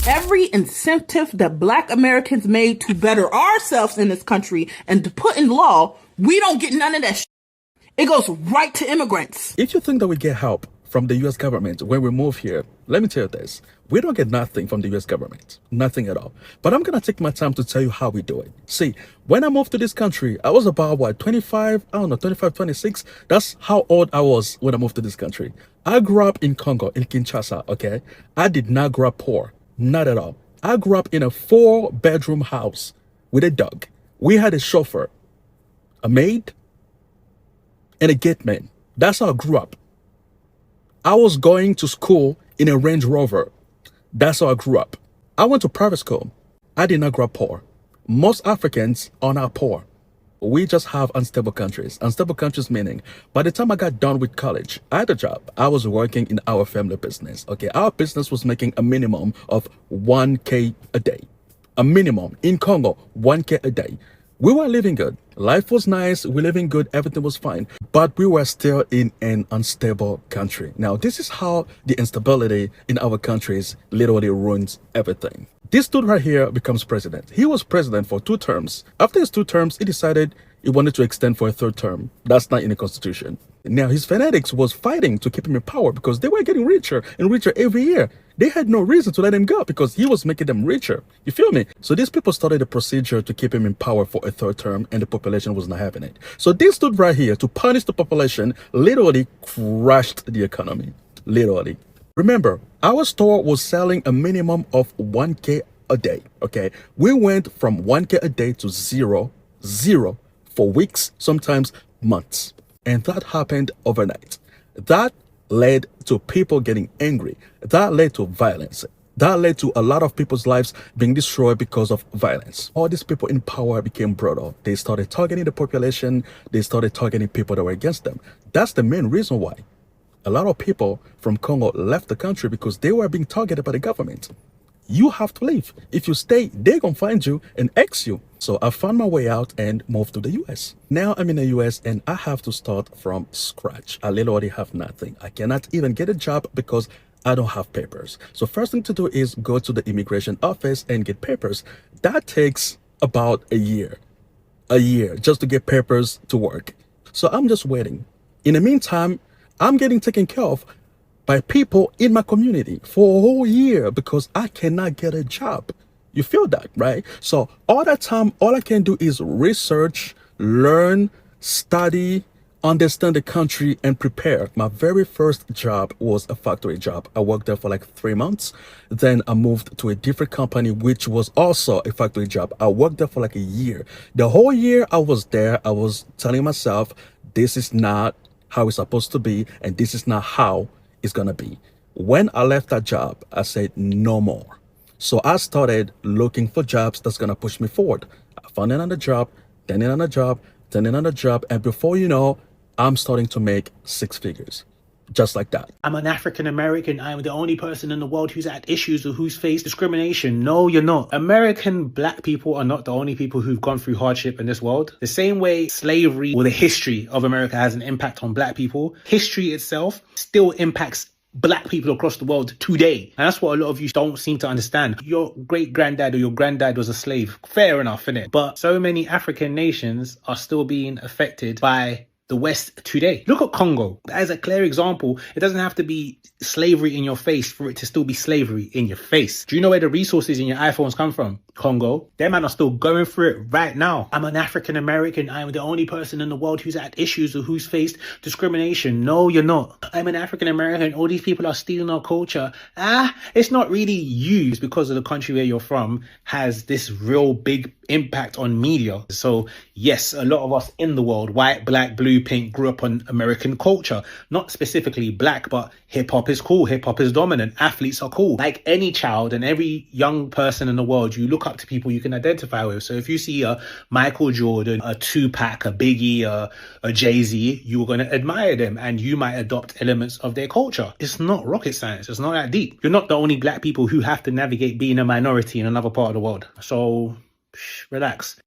Every incentive that Black Americans made to better ourselves in this country and to put in law, we don't get none of that shit. It goes right to immigrants. If you think that we get help from the US government when we move here, let me tell you this. We don't get nothing from the US government. Nothing at all. But I'm going to take my time to tell you how we do it. See, when I moved to this country, I was about, 25? I don't know, 25, 26. That's how old I was when I moved to this country. I grew up in Congo, in Kinshasa, okay? I did not grow up poor. Not at all. I grew up in a 4-bedroom house with a dog. We had a chauffeur, a maid, and a gate man. That's how I grew up. I was going to school in a Range Rover. That's how I grew up. I went to private school. I did not grow up poor. Most Africans are not poor. We just have unstable countries. Unstable countries meaning, by the time I got done with college, I had a job. I was working in our family business. Okay, our business was making a minimum of 1K a day. A minimum in Congo, 1K a day. We were living good. Life was nice. We living good. Everything was fine. But we were still in an unstable country. Now, this is how the instability in our countries literally ruins everything. This dude right here becomes president. He was president for 2 terms. After his 2 terms, he decided he wanted to extend for a 3rd term. That's not in the constitution. Now, his fanatics was fighting to keep him in power because they were getting richer and richer every year. They had no reason to let him go because he was making them richer. You feel me? So these people started a procedure to keep him in power for a 3rd term, and the population was not having it. So this dude right here, to punish the population, literally crashed the economy. Literally. Remember, our store was selling a minimum of 1K a day, okay? We went from 1K a day to zero for weeks, sometimes months. And that happened overnight. That led to people getting angry. That led to violence. That led to a lot of people's lives being destroyed because of violence. All these people in power became brutal. They started targeting the population. They started targeting people that were against them. That's the main reason why a lot of people from Congo left the country, because they were being targeted by the government. You have to leave. If you stay, they're gonna find you and X you. So I found my way out and moved to the US. Now I'm in the US and I have to start from scratch. I literally have nothing. I cannot even get a job because I don't have papers. So first thing to do is go to the immigration office and get papers. That takes about a year just to get papers to work. So I'm just waiting. In the meantime, I'm getting taken care of by people in my community for a whole year because I cannot get a job. You feel that, right? So all that time, all I can do is research, learn, study, understand the country, and prepare. My very first job was a factory job. I worked there for like 3 months. Then I moved to a different company, which was also a factory job. I worked there for like a year. The whole year I was there, I was telling myself, this is not how it's supposed to be, and this is not how it's gonna be. When I left that job, I said no more. So I started looking for jobs that's gonna push me forward. I found another job, then another job, then another job, and before you know, I'm starting to make 6 figures. Just like that. I'm an African American. I'm the only person in the world who's had issues or who's faced discrimination. No, you're not. American Black people are not the only people who've gone through hardship in this world. The same way slavery or the history of America has an impact on Black people, history itself still impacts Black people across the world today. And that's what a lot of you don't seem to understand. Your great-granddad or your granddad was a slave. Fair enough, innit? But so many African nations are still being affected by the West today. Look at Congo. As a clear example, it doesn't have to be slavery in your face for it to still be slavery in your face. Do you know where the resources in your iPhones come from? Congo. Them man are still going through it right now. I'm an African American. I'm the only person in the world who's had issues or who's faced discrimination. No, you're not. I'm an African American. All these people are stealing our culture. It's not really you. It's because of the country where you're from has this real big impact on media. So yes, a lot of us in the world, white, black, blue, pink, grew up on American culture. Not specifically black, but hip hop is cool. Hip hop is dominant. Athletes are cool. Like any child and every young person in the world, you look up to people you can identify with. So if you see a Michael Jordan, a Tupac, a Biggie, a Jay-Z, you're going to admire them and you might adopt elements of their culture. It's not rocket science. It's not that deep. You're not the only Black people who have to navigate being a minority in another part of the world. So relax.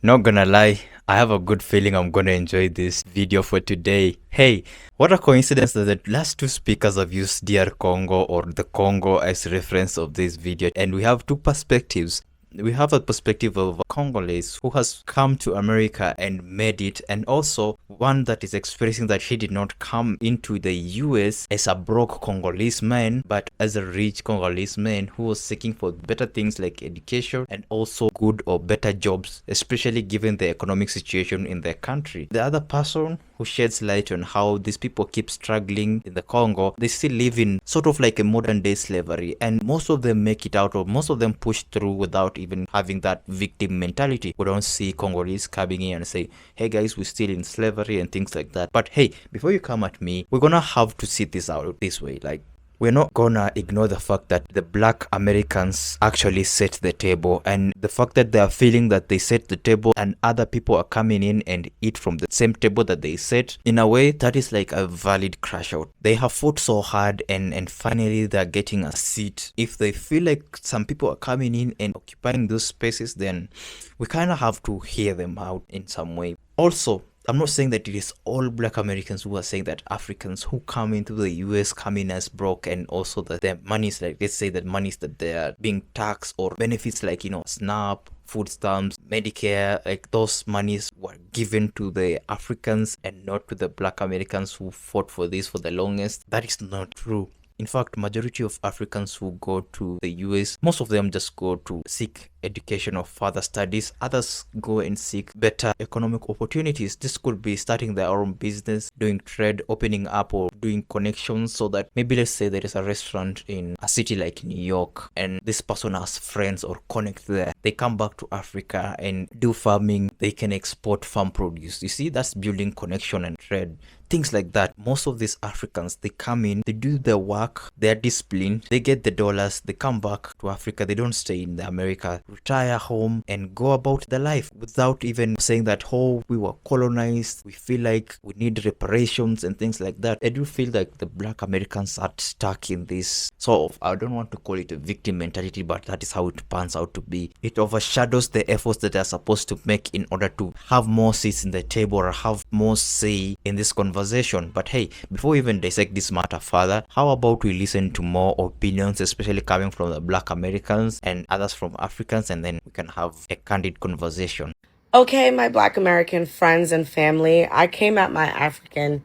Not gonna lie, I have a good feeling I'm gonna enjoy this video for today. Hey, what a coincidence that the last two speakers have used DR Congo or the Congo as reference of this video, and we have two perspectives. We have a perspective of a Congolese who has come to America and made it, and also one that is expressing that he did not come into the US as a broke Congolese man, but as a rich Congolese man who was seeking for better things like education and also good or better jobs, especially given the economic situation in their country. The other person who sheds light on how these people keep struggling in the Congo, they still live in sort of like a modern day slavery, and most of them make it out, or most of them push through without even having that victim mentality. We don't see Congolese coming in and say, hey guys, we're still in slavery and things like that. But hey, before you come at me, we're gonna have to see this out this way. Like, we're not gonna ignore the fact that the black Americans actually set the table, and the fact that they are feeling that they set the table and other people are coming in and eat from the same table that they set. In a way, that is like a valid crash out. They have fought so hard and finally they're getting a seat. If they feel like some people are coming in and occupying those spaces, then we kind of have to hear them out in some way. Also, I'm not saying that it is all black Americans who are saying that Africans who come into the US come in as broke, and also that their monies, like let's say that monies that they are being taxed or benefits like, SNAP, food stamps, Medicare, like those monies were given to the Africans and not to the black Americans who fought for this for the longest. That is not true. In fact, majority of Africans who go to the US, most of them just go to seek education or further studies. Others go and seek better economic opportunities. This could be starting their own business, doing trade, opening up, or doing connections, so that maybe let's say there is a restaurant in a city like New York and this person has friends or connect there. They come back to Africa and do farming. They can export farm produce. You see, that's building connection and trade. Things like that. Most of these Africans, they come in, they do their work, they're disciplined, they get the dollars, they come back to Africa, they don't stay in America, retire home and go about their life without even saying that, oh, we were colonized, we feel like we need reparations and things like that. I do feel like the black Americans are stuck in this sort of, I don't want to call it a victim mentality, but that is how it pans out to be. It overshadows the efforts that they're supposed to make in order to have more seats in the table or have more say in this conversation. But hey, before we even dissect this matter further, how about we listen to more opinions, especially coming from the black Americans and others from Africans, and then we can have a candid conversation. Okay, my black American friends and family, I came at my African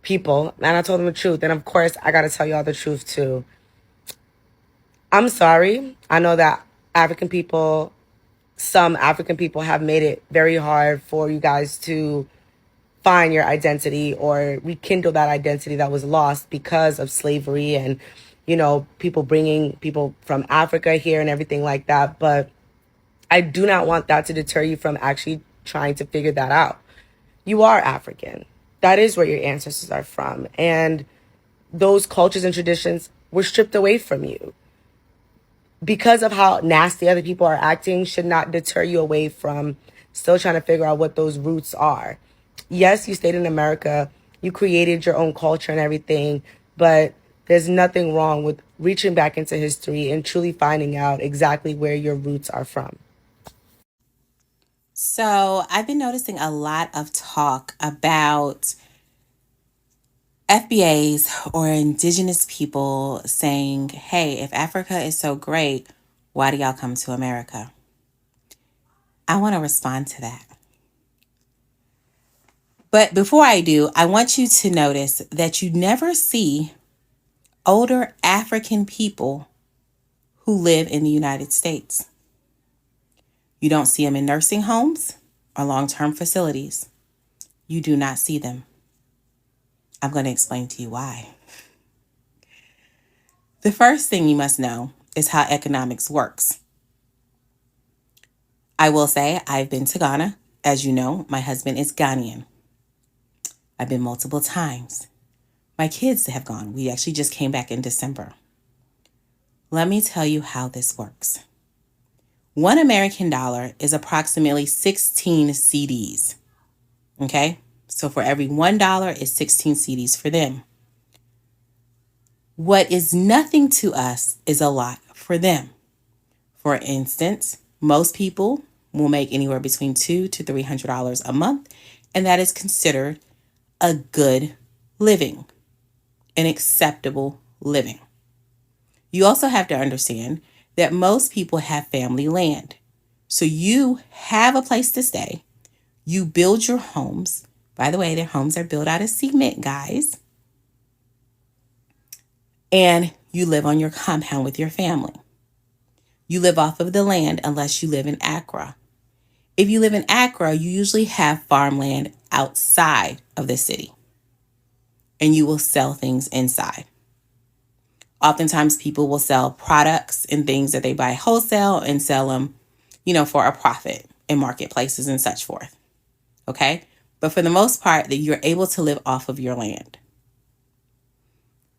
people and I told them the truth. And of course, I got to tell y'all the truth too. I'm sorry. I know that some African people have made it very hard for you guys to find your identity or rekindle that identity that was lost because of slavery and, people bringing people from Africa here and everything like that. But I do not want that to deter you from actually trying to figure that out. You are African. That is where your ancestors are from. And those cultures and traditions were stripped away from you. Because of how nasty other people are acting should not deter you away from still trying to figure out what those roots are. Yes, you stayed in America, you created your own culture and everything, but there's nothing wrong with reaching back into history and truly finding out exactly where your roots are from. So I've been noticing a lot of talk about FBAs or indigenous people saying, hey, if Africa is so great, why do y'all come to America? I want to respond to that. But before I do, I want you to notice that you never see older African people who live in the United States. You don't see them in nursing homes or long-term facilities. You do not see them. I'm going to explain to you why. The first thing you must know is how economics works. I will say I've been to Ghana. As you know, my husband is Ghanaian. I've been multiple times. My kids have gone. We actually just came back in December. Let me tell you how this works. $1 American is approximately 16 CDs. Okay? So for every $1 is 16 CDs for them. What is nothing to us is a lot for them. For instance, most people will make anywhere between $200 to $300 a month, and that is considered a good living, an acceptable living. You also have to understand that most people have family land. So you have a place to stay. You build your homes. By the way, their homes are built out of cement, guys. And you live on your compound with your family. You live off of the land unless you live in Accra. If you live in Accra, you usually have farmland outside of the city, and you will sell things inside. Oftentimes people will sell products and things that they buy wholesale and sell them, for a profit in marketplaces and such forth. Okay? But for the most part, that you're able to live off of your land.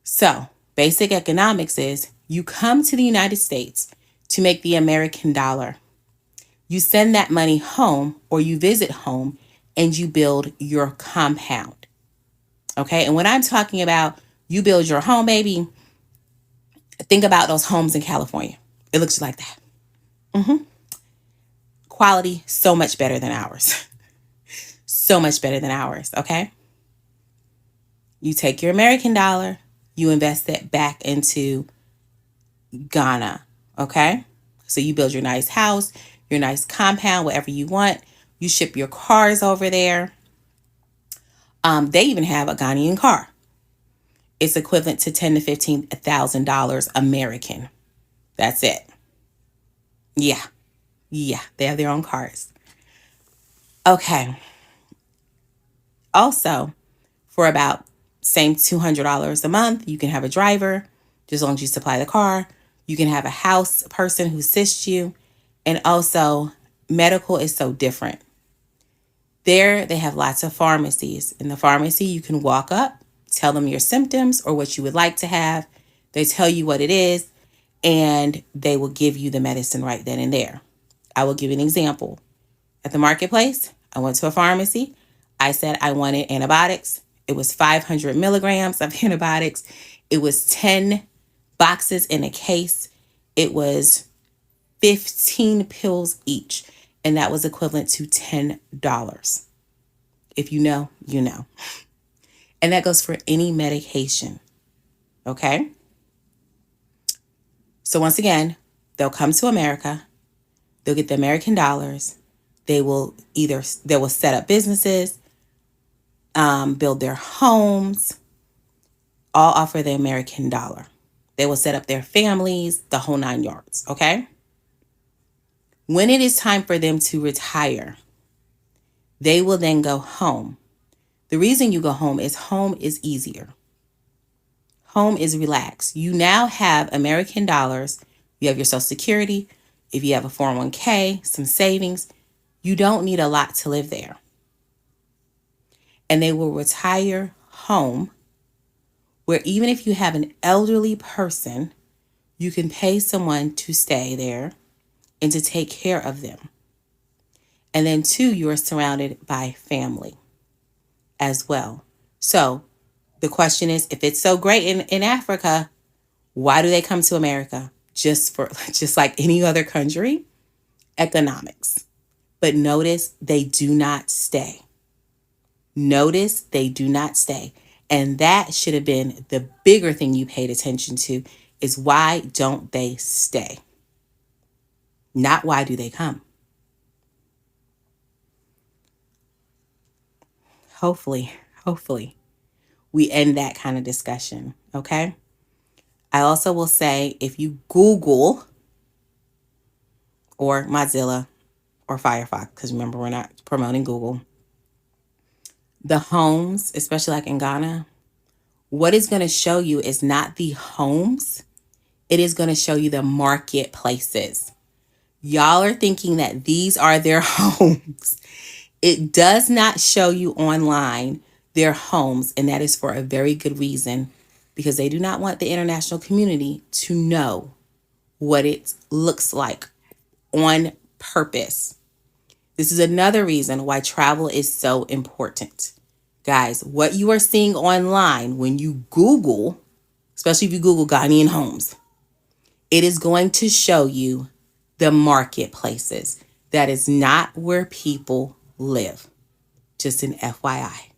So basic economics is you come to the United States to make the American dollar. You send that money home or you visit home and you build your compound. Okay? And when I'm talking about you build your home, baby, think about those homes in California. It looks like that. Quality, so much better than ours. So much better than ours, okay? You take your American dollar, you invest it back into Ghana, okay? So you build your nice house, your nice compound, whatever you want. You ship your cars over there. They even have a Ghanaian car. It's equivalent to $10,000 to $15,000 American. That's it. Yeah, they have their own cars. Okay. Also, for about same $200 a month, you can have a driver, just as long as you supply the car. You can have a house person who assists you. And also, medical is so different. There, they have lots of pharmacies. In the pharmacy, you can walk up, tell them your symptoms or what you would like to have. They tell you what it is, and they will give you the medicine right then and there. I will give you an example. At the marketplace, I went to a pharmacy. I said I wanted antibiotics. It was 500 milligrams of antibiotics. It was 10 boxes in a case. It was 15 pills each. And that was equivalent to $10. If you know, you know. And that goes for any medication. Okay? So once again, they'll come to America. They'll get the American dollars. They will set up businesses, build their homes, all offer the American dollar. They will set up their families, the whole 9 yards, okay? When it is time for them to retire, they will then go home. The reason you go home is easier. Home is relaxed. You now have American dollars. You have your Social Security. If you have a 401k, some savings, you don't need a lot to live there. And they will retire home where even if you have an elderly person, you can pay someone to stay there and to take care of them. And then 2, you are surrounded by family as well. So the question is, if it's so great in Africa, why do they come to America? Just like any other country? Economics. But notice they do not stay. Notice they do not stay. And that should have been the bigger thing you paid attention to, is why don't they stay? Not why do they come? Hopefully, we end that kind of discussion, okay? I also will say, if you Google or Mozilla or Firefox, because remember, we're not promoting Google, the homes, especially like in Ghana, what it's going to show you is not the homes. It is going to show you the marketplaces. Y'all are thinking that these are their homes. It does not show you online their homes, and that is for a very good reason, because they do not want the international community to know what it looks like on purpose. This is another reason why travel is so important. Guys, what you are seeing online when you Google, especially if you Google Ghanaian homes, it is going to show you the marketplaces. That is not where people live. Just an FYI.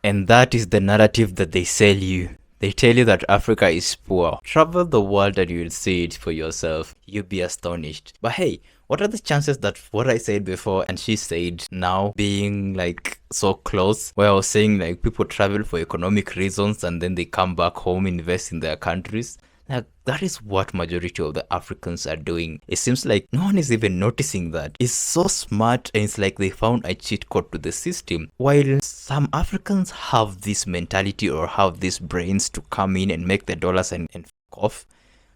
And that is the narrative that they sell you. They tell you that Africa is poor. Travel the world and you'll see it for yourself. You'll be astonished. But hey, what are the chances that what I said before and she said now being like so close? Where I was saying like people travel for economic reasons and then they come back home, invest in their countries. Like, that is what majority of the Africans are doing. It seems like no one is even noticing that. It's so smart and it's like they found a cheat code to the system. While some Africans have this mentality or have these brains to come in and make the dollars and f off,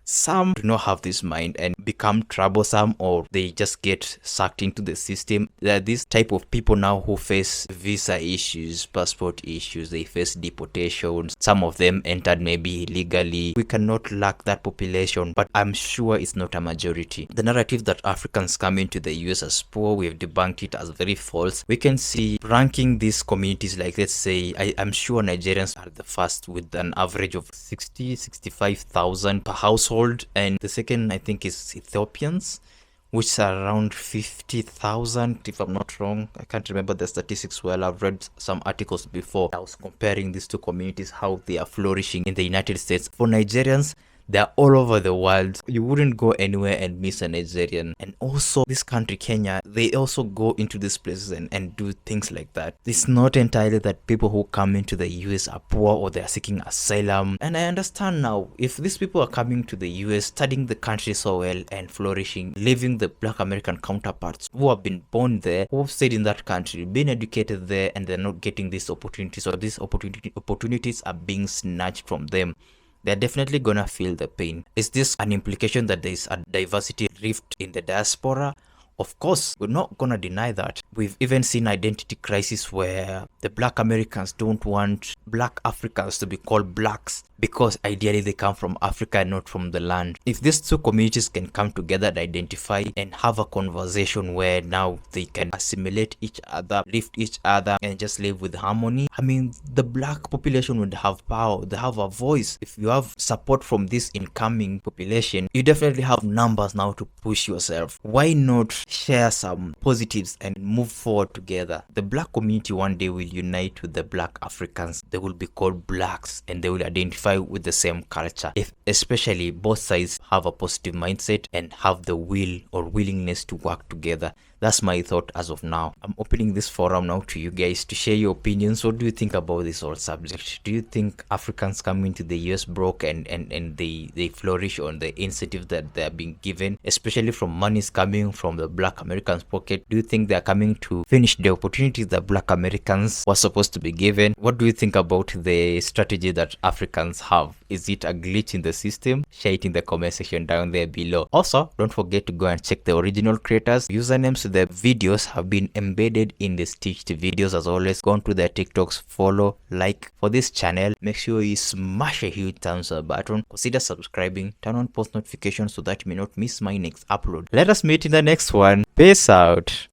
some do not have this mind and become troublesome, or they just get sucked into the system. There are this type of people now who face visa issues, passport issues, they face deportations. Some of them entered maybe illegally. We cannot lack that population, but I'm sure it's not a majority. The narrative that Africans come into the US as poor, we have debunked it as very false. We can see ranking these communities like, let's say, I'm sure Nigerians are the first with an average of 65,000 per household. And the second I think is Ethiopians, which are around 50,000 if I'm not wrong. I can't remember the statistics well. I've read some articles before. I was comparing these two communities, how they are flourishing in the United States. For Nigerians, they're all over the world. You wouldn't go anywhere and miss a Nigerian. And also this country, Kenya, they also go into these places and do things like that. It's not entirely that people who come into the US are poor or they're seeking asylum. And I understand now, if these people are coming to the US, studying the country so well and flourishing, leaving the Black American counterparts who have been born there, who have stayed in that country, been educated there, and they're not getting these opportunities, or these opportunities are being snatched from them, they're definitely gonna feel the pain. Is this an implication that there's a diversity rift in the diaspora? Of course, we're not gonna deny that. We've even seen identity crisis where the Black Americans don't want Black Africans to be called blacks because ideally they come from Africa and not from the land. If these two communities can come together and identify and have a conversation where now they can assimilate each other, lift each other, and just live with harmony, I mean, the Black population would have power, they have a voice. If you have support from this incoming population, you definitely have numbers now to push yourself. Why not share some positives and move forward together? The Black community one day will unite with the Black Africans. They will be called blacks and they will identify with the same culture, if especially both sides have a positive mindset and have the will or willingness to work together. That's my thought as of now. I'm opening this forum now to you guys to share your opinions. What do you think about this whole subject? Do you think Africans coming to the US broke and they flourish on the incentive that they're being given, especially from monies coming from the Black Americans' pocket? Do you think they're coming to finish the opportunities that Black Americans were supposed to be given? What do you think about the strategy that Africans have? Is it a glitch in the system? Share it in the comment section down there below. Also, don't forget to go and check the original creators. Usernames to the videos have been embedded in the stitched videos. As always, go on to their TikToks, follow, like for this channel. Make sure you smash a huge thumbs up button. Consider subscribing, turn on post notifications so that you may not miss my next upload. Let us meet in the next one. Peace out.